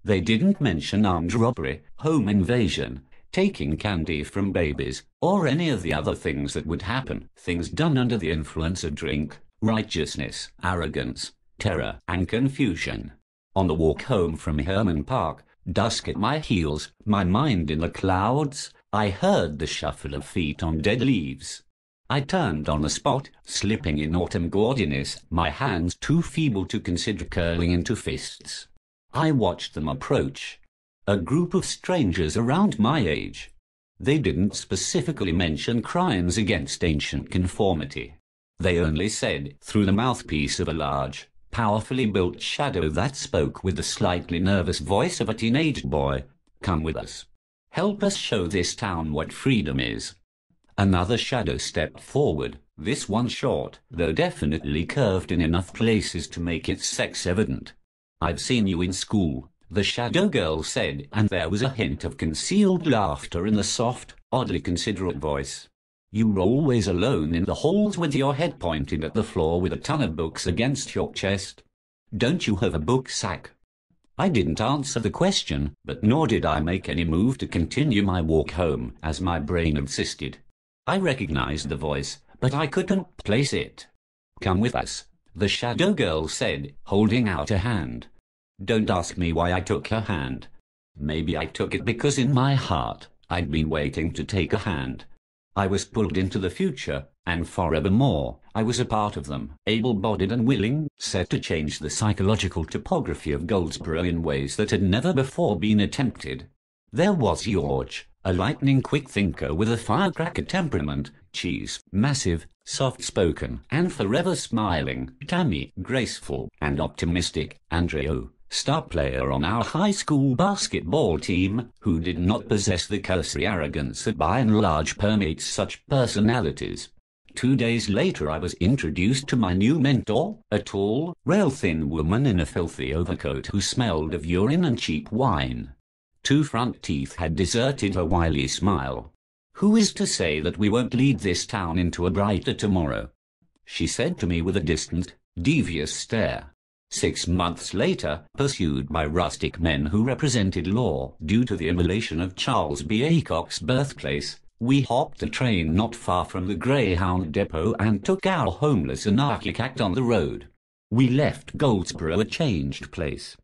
They didn't mention armed robbery, home invasion, taking candy from babies, or any of the other things that would happen, things done under the influence of drink, righteousness, arrogance, terror, and confusion. On the walk home from Herman Park, dusk at my heels, my mind in the clouds, I heard the shuffle of feet on dead leaves. I turned on the spot, slipping in autumn gaudiness, my hands too feeble to consider curling into fists. I watched them approach. A group of strangers around my age. They didn't specifically mention crimes against ancient conformity. They only said, through the mouthpiece of a large, powerfully built shadow that spoke with the slightly nervous voice of a teenage boy, "Come with us. Help us show this town what freedom is." Another shadow stepped forward, this one short, though definitely curved in enough places to make its sex evident. "I've seen you in school," the shadow girl said, and there was a hint of concealed laughter in the soft, oddly considerate voice. "You were always alone in the halls with your head pointed at the floor with a ton of books against your chest. Don't you have a book sack?" I didn't answer the question, but nor did I make any move to continue my walk home, as my brain insisted. I recognized the voice, but I couldn't place it. "Come with us," the shadow girl said, holding out a hand. Don't ask me why I took her hand. Maybe I took it because in my heart, I'd been waiting to take a hand. I was pulled into the future, and forevermore, I was a part of them, able-bodied and willing, set to change the psychological topography of Goldsboro in ways that had never before been attempted. There was George, a lightning-quick thinker with a firecracker temperament, Cheese, massive, soft-spoken, and forever smiling, Tammy, graceful and optimistic, Andreo, star player on our high school basketball team, who did not possess the cursory arrogance that by and large permeates such personalities. 2 days later I was introduced to my new mentor, a tall, rail-thin woman in a filthy overcoat who smelled of urine and cheap wine. 2 front teeth had deserted her wily smile. "Who is to say that we won't lead this town into a brighter tomorrow?" she said to me with a distant, devious stare. 6 months later, pursued by rustic men who represented law due to the immolation of Charles B. Aycock's birthplace, we hopped a train not far from the Greyhound depot and took our homeless anarchic act on the road. We left Goldsboro a changed place.